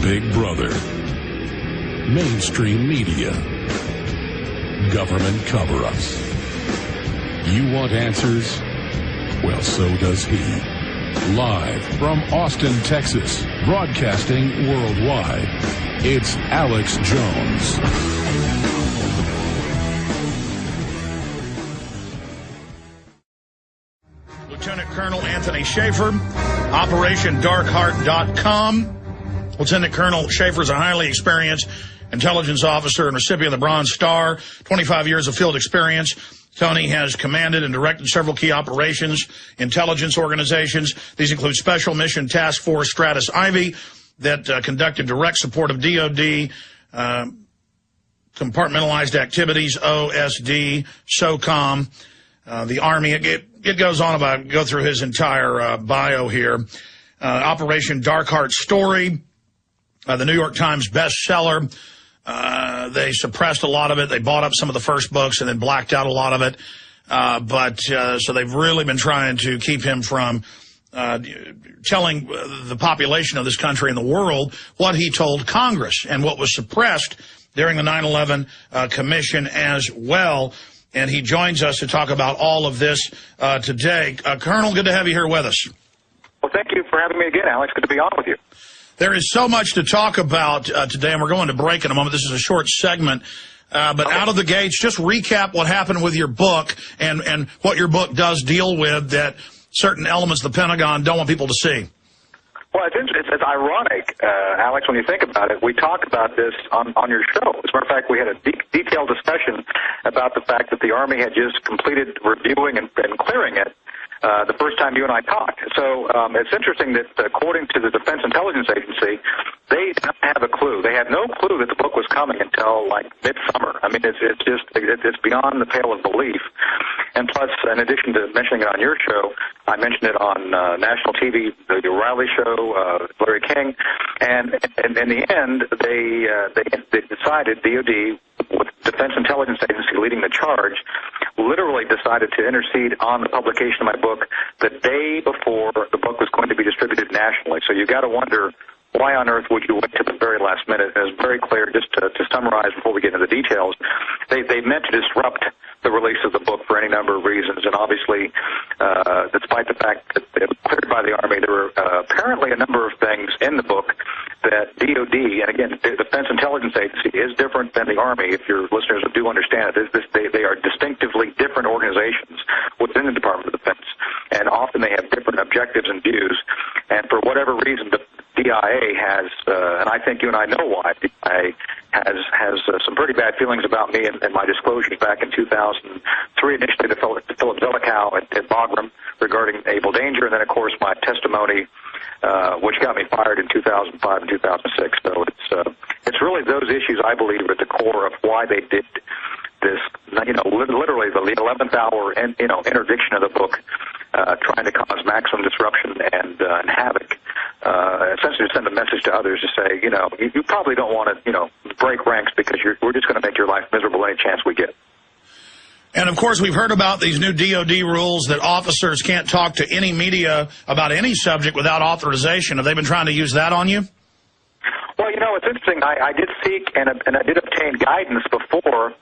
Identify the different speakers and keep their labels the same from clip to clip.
Speaker 1: Big Brother, mainstream media, government cover-ups. You want answers? Well, so does he. Live from Austin, Texas, broadcasting worldwide, it's Alex Jones.
Speaker 2: Lieutenant Colonel Anthony Shaffer, OperationDarkHeart.com. Lieutenant Colonel Shaffer is a highly experienced intelligence officer and recipient of the Bronze Star, 25 years of field experience. Tony has commanded and directed several key operations, intelligence organizations. These include Special Mission Task Force Stratus Ivy that conducted direct support of DOD, compartmentalized activities, OSD, SOCOM, the Army. It goes on about, go through his entire bio here. Operation Dark Heart Story, the New York Times bestseller. They suppressed a lot of it. They bought up some of the first books and then blacked out a lot of it. So they've really been trying to keep him from telling the population of this country and the world what he told Congress and what was suppressed during the 9/11 Commission as well. And he joins us to talk about all of this today. Colonel, good to have you here with us.
Speaker 3: Well, thank you for having me again, Alex. Good to be on with you.
Speaker 2: There is so much to talk about today, and we're going to break in a moment. This is a short segment. But out of the gates, just recap what happened with your book and what your book does deal with that certain elements of the Pentagon don't want people to see.
Speaker 3: Well, it's ironic, Alex, when you think about it. We talk about this on your show. As a matter of fact, we had a detailed discussion about the fact that the Army had just completed reviewing and clearing it the first time you and I talked. So it's interesting that according to the Defense Intelligence Agency, they don't have a clue. They had no clue that the book was coming until like midsummer. I mean, it's beyond the pale of belief. And plus, in addition to mentioning it on your show, I mentioned it on national TV, the O'Reilly Show, Larry King, and in the end, they decided, DOD, with Defense Intelligence Agency leading the charge, literally decided to intercede on the publication of my book the day before the book was going to be distributed nationally. So you got to wonder, why on earth would you wait to the very last minute? And it's very clear, just to summarize before we get into the details, they meant to disrupt the release of the book for any number of reasons. And obviously, despite the fact that it was cleared by the Army, there were apparently a number of things in the book that DOD, and again, the Defense Intelligence Agency is different than the Army, if your listeners do understand it. They are distinctively different organizations within the Department of Defense, and often they have different objectives and views. And for whatever reason, the DIA has, and I think you and I know why, DIA has some pretty bad feelings about me and my disclosures back in 2003, initially to Philip Zelikow at Bagram regarding Able Danger, and then, of course, my testimony, which got me fired in 2005 and 2006. So it's really those issues, I believe, at the core of why they did this, literally the 11th hour interdiction of the book, trying to cause maximum disruption and havoc, essentially to send a message to others to say, you probably don't want to, break ranks because we're just going to make your life miserable any chance we get.
Speaker 2: And, of course, we've heard about these new DOD rules that officers can't talk to any media about any subject without authorization. Have they been trying to use that on you?
Speaker 3: Well, it's interesting. I did seek and I did obtain guidance before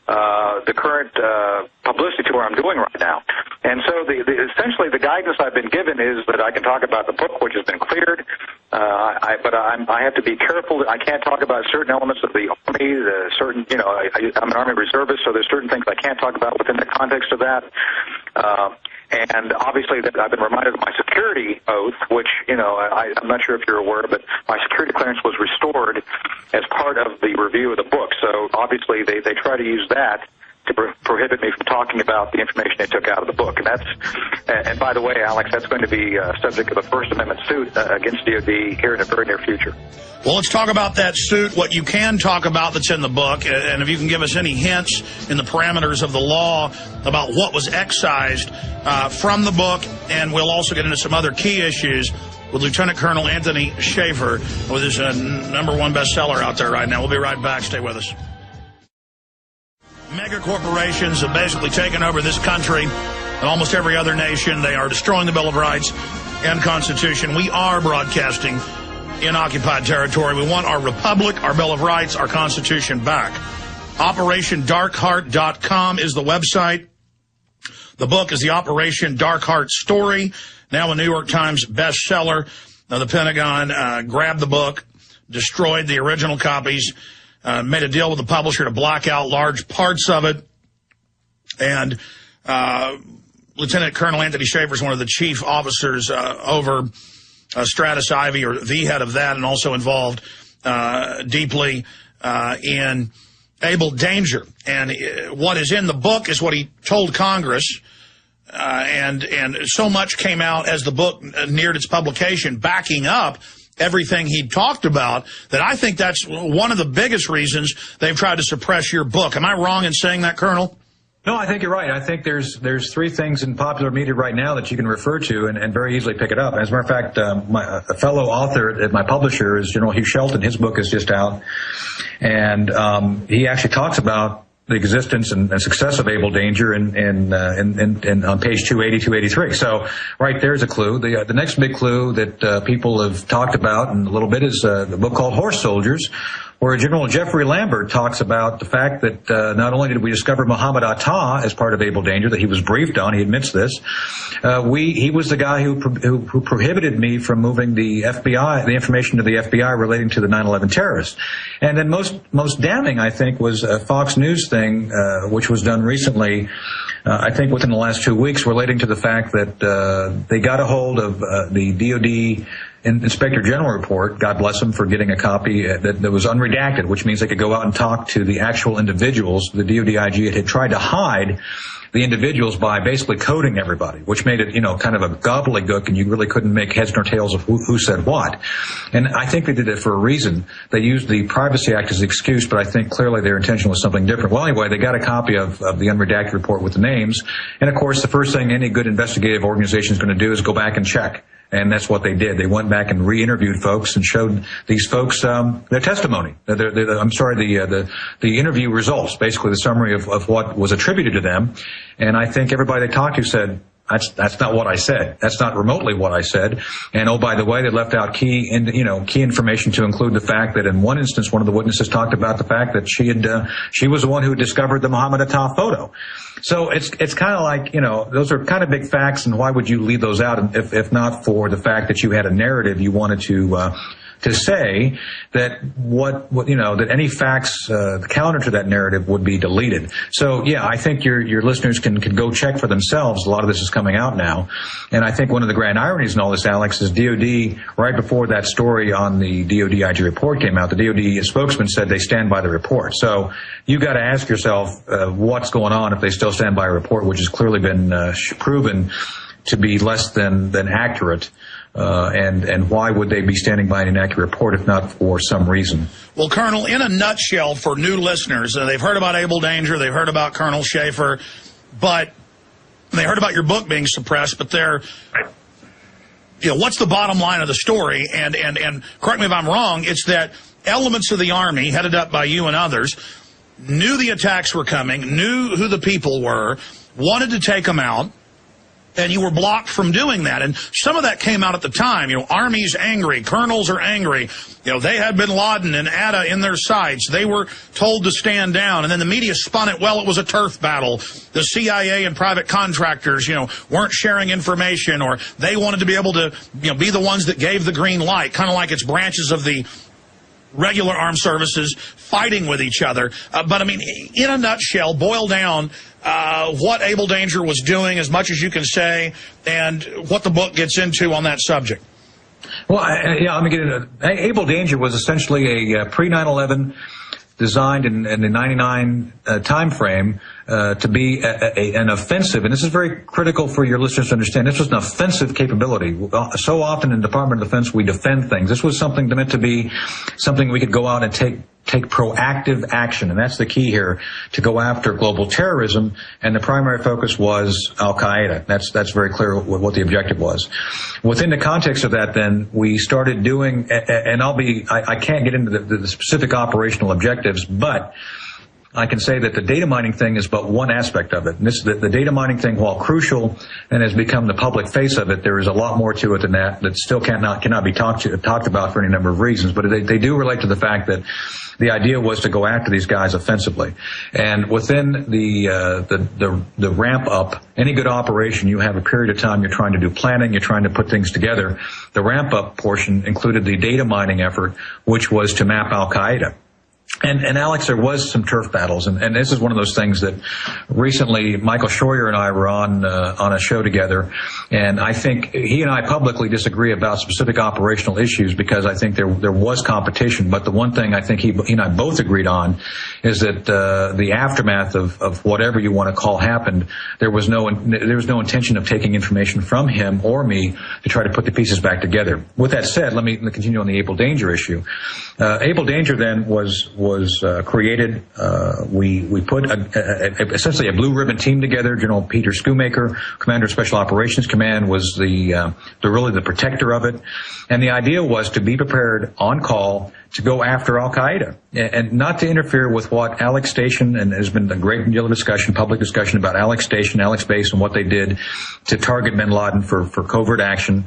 Speaker 3: the current publicity tour I'm doing right now. And so essentially the guidance I've been given is that I can talk about the book, which has been cleared, but I have to be careful that I can't talk about certain elements of the Army, I'm an Army reservist, so there's certain things I can't talk about within the context of that. And obviously that I've been reminded of my security oath, which, I'm not sure if you're aware, but my security clearance was restored as part of the review of the book. So obviously they try to use that to prohibit me from talking about the information they took out of the book. And by the way, Alex, that's going to be subject of a First Amendment suit against DOD here in the very near future.
Speaker 2: Well, let's talk about that suit, what you can talk about that's in the book, and if you can give us any hints in the parameters of the law about what was excised from the book, and we'll also get into some other key issues with Lieutenant Colonel Anthony Shaffer with his #1 bestseller out there right now. We'll be right back. Stay with us. Mega corporations have basically taken over this country and almost every other nation. They are destroying the Bill of Rights and Constitution. We are broadcasting in occupied territory. We want our republic, our Bill of Rights, our Constitution back. OperationDarkHeart.com is the website. The book is the Operation Dark Heart Story, now a New York Times bestseller. The Pentagon grabbed the book, destroyed the original copies, made a deal with the publisher to black out large parts of it. And Lieutenant Colonel Anthony Shaffer is one of the chief officers over Stratus Ivy, or the head of that, and also involved deeply in Able Danger. And what is in the book is what he told Congress, and so much came out as the book neared its publication, backing up everything he talked about, that I think that's one of the biggest reasons they've tried to suppress your book. Am I wrong in saying that, Colonel?
Speaker 4: No, I think you're right. I think there's three things in popular media right now that you can refer to and very easily pick it up. As a matter of fact, a fellow author at my publisher is General Hugh Shelton. His book is just out, and he actually talks about the existence and success of Able Danger in on page 280, 283. So right there's a clue. The next big clue that people have talked about in a little bit is the book called Horse Soldiers, where General Jeffrey Lambert talks about the fact that not only did we discover Muhammad Atta as part of Able Danger, that he was briefed on, he admits this, he was the guy who prohibited me from moving the FBI, the information to the FBI relating to the 9/11 terrorists. And then most damning, I think, was a Fox News thing, which was done recently, I think within the last 2 weeks, relating to the fact that they got a hold of the DOD Inspector General report, God bless him for getting a copy that was unredacted, which means they could go out and talk to the actual individuals. The DOD IG had tried to hide the individuals by basically coding everybody, which made it, kind of a gobbledygook, and you really couldn't make heads nor tails of who said what. And I think they did it for a reason. They used the Privacy Act as an excuse, but I think clearly their intention was something different. Well, anyway, they got a copy of the unredacted report with the names. And, of course, the first thing any good investigative organization is going to do is go back and check. And that's what they did. They went back and re-interviewed folks and showed these folks their testimony. The interview results, basically the summary of what was attributed to them. And I think everybody they talked to said, that's not what I said. That's not remotely what I said. And oh, by the way, they left out key information to include the fact that in one instance, one of the witnesses talked about the fact that she was the one who discovered the Muhammad Atta photo. So it's kind of like, those are kind of big facts, and why would you leave those out if not for the fact that you had a narrative you wanted to say that that any facts counter to that narrative would be deleted. So yeah, I think your listeners can go check for themselves. A lot of this is coming out now, and I think one of the grand ironies in all this, Alex, is DOD right before that story on the DOD IG report came out, the DOD spokesman said they stand by the report. So you got to ask yourself what's going on if they still stand by a report which has clearly been proven to be less than accurate. And why would they be standing by an inaccurate report if not for some reason?
Speaker 2: Well, Colonel, in a nutshell, for new listeners, they've heard about Able Danger, they've heard about Colonel Shaffer, but they heard about your book being suppressed, but what's the bottom line of the story? And correct me if I'm wrong, it's that elements of the Army, headed up by you and others, knew the attacks were coming, knew who the people were, wanted to take them out, and you were blocked from doing that. And some of that came out at the time. Army's angry. Colonels are angry. They had bin Laden and Atta in their sights. They were told to stand down. And then the media spun it, well, it was a turf battle. The CIA and private contractors, weren't sharing information, or they wanted to be able to, be the ones that gave the green light, kind of like it's branches of the regular armed services fighting with each other. But, I mean, in a nutshell, boil down what Able Danger was doing, as much as you can say, and what the book gets into on that subject.
Speaker 4: Well, let me get into it. Able Danger was essentially a pre-9/11 designed in the 99 time frame to be an offensive, and this is very critical for your listeners to understand. This was an offensive capability. So often in the Department of Defense we defend things. This was something meant to be something we could go out and take proactive action, and that's the key here, to go after global terrorism, and the primary focus was Al-Qaeda. That's very clear what the objective was. Within the context of that, then, we started doing, and I can't get into the specific operational objectives, but I can say that the data mining thing is but one aspect of it. And the data mining thing, while crucial and has become the public face of it, there is a lot more to it than that still cannot be talked about for any number of reasons. But they do relate to the fact that the idea was to go after these guys offensively. And within the ramp up, any good operation, you have a period of time you're trying to do planning, you're trying to put things together. The ramp up portion included the data mining effort, which was to map Al-Qaeda. And Alex, there was some turf battles, and this is one of those things that recently Michael Schroyer and I were on a show together, and I think he and I publicly disagree about specific operational issues because I think there was competition. But the one thing I think he and I both agreed on is that the aftermath of whatever you want to call happened, there was no intention of taking information from him or me to try to put the pieces back together. With that said, let me continue on the Able Danger issue. Able Danger then was created. We put essentially a blue ribbon team together. General Peter Schoonmaker, Commander of Special Operations Command, was really the protector of it. And the idea was to be prepared on call to go after Al-Qaeda and not to interfere with what Alex Station, and there's been a great deal of discussion, public discussion about Alex Station, Alex Base, and what they did to target bin Laden for covert action.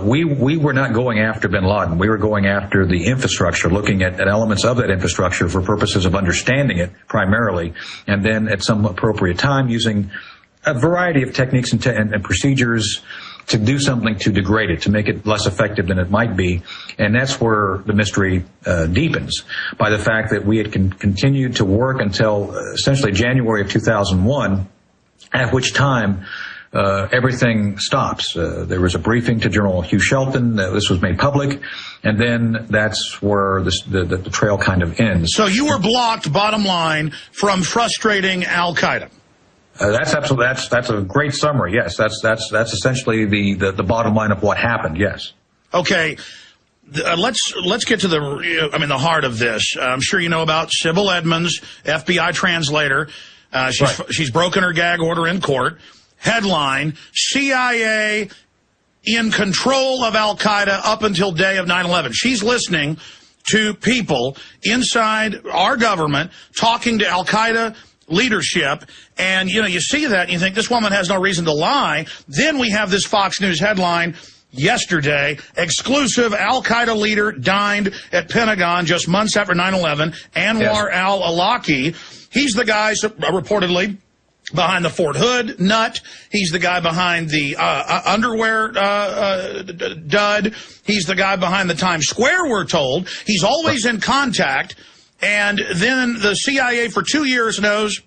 Speaker 4: We were not going after bin Laden. We were going after the infrastructure, looking at elements of that infrastructure for purposes of understanding it primarily, and then at some appropriate time using a variety of techniques and procedures to do something to degrade it, to make it less effective than it might be. And that's where the mystery deepens, by the fact that we had continued to work until essentially January of 2001, at which time everything stops. There was a briefing to General Hugh Shelton. This was made public, and then that's where the trail kind of ends.
Speaker 2: So you were blocked, bottom line, from frustrating Al-Qaeda.
Speaker 4: That's absolutely, that's a great summary. Yes, that's essentially the bottom line of what happened. Yes.
Speaker 2: Okay. Let's get to the heart of this. I'm sure you know about Sybil Edmonds, FBI translator. She's broken her gag order in court. Headline: CIA in control of Al-Qaeda up until day of 9/11. She's listening to people inside our government talking to Al-Qaeda leadership, and you see that and you think this woman has no reason to lie. Then we have this Fox News headline yesterday: exclusive Al-Qaeda leader dined at Pentagon just months after 9/11. Anwar al-Awlaki, he's the guy reportedly behind the Fort Hood nut. He's the guy behind the underwear dud. He's the guy behind the Times Square, we're told. He's always in contact. And then the CIA for 2 years knows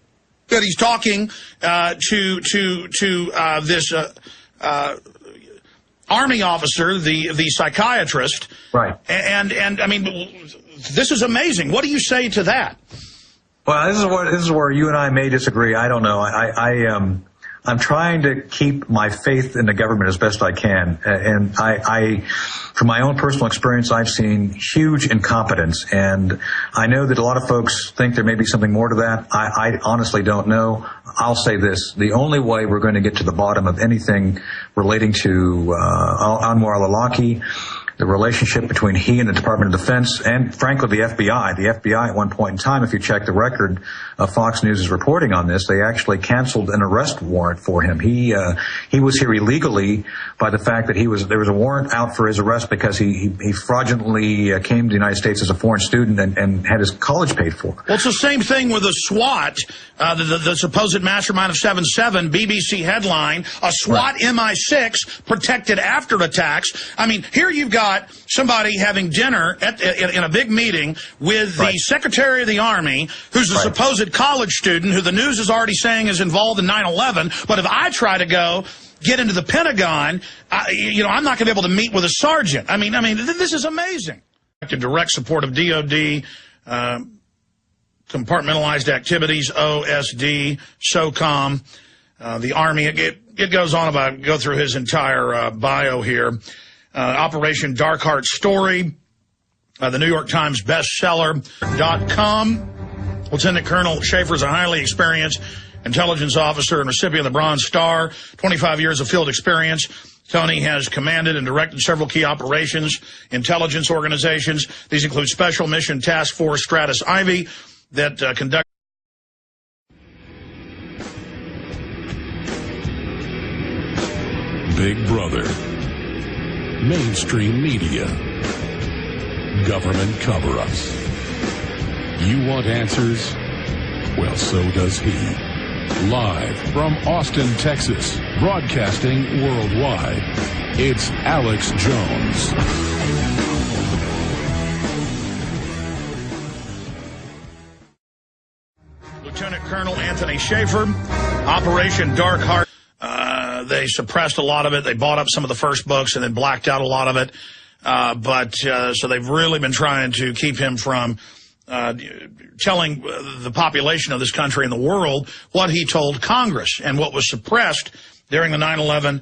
Speaker 2: that he's talking to this Army officer, the psychiatrist. Right. And I mean, this is amazing. What do you say to that?
Speaker 4: Well, this is where you and I may disagree. I don't know. I'm trying to keep my faith in the government as best I can. And from my own personal experience, I've seen huge incompetence. And I know that a lot of folks think there may be something more to that. I honestly don't know. I'll say this: the only way we're going to get to the bottom of anything relating to Anwar al-Awlaki, the relationship between he and the Department of Defense, and frankly the FBI. The FBI at one point in time, if you check the record of Fox News' reporting on this, they actually canceled an arrest warrant for him. He was here illegally by the fact that there was a warrant out for his arrest because he fraudulently came to the United States as a foreign student and had his college paid for.
Speaker 2: Well, it's the same thing with the SWAT, the supposed mastermind of 7/7, BBC headline: a SWAT MI6 protected after attacks. I mean, here you've got somebody having dinner in a big meeting with the Secretary of the Army, who's a supposed college student who the news is already saying is involved in 9/11. But if I try to get into the Pentagon, I'm not going to be able to meet with a sergeant. I mean, this is amazing. In direct support of DOD, compartmentalized activities, OSD, SOCOM, the Army. It goes on go through his entire bio here. Operation Dark Heart Story, the New York Times bestseller.com. Lieutenant Colonel Shaffer is a highly experienced intelligence officer and recipient of the Bronze Star, 25 years of field experience. Tony has commanded and directed several key operations, intelligence organizations. These include Special Mission Task Force Stratus Ivy that conduct
Speaker 1: Big Brother, mainstream media, government cover-ups. You want answers? Well, so does he. Live from Austin, Texas, broadcasting worldwide, it's Alex Jones.
Speaker 2: Lieutenant Colonel Anthony Shaffer, Operation Dark Heart. They suppressed a lot of it. They bought up some of the first books and then blacked out a lot of it. So they've really been trying to keep him from telling the population of this country and the world what he told Congress and what was suppressed during the 9/11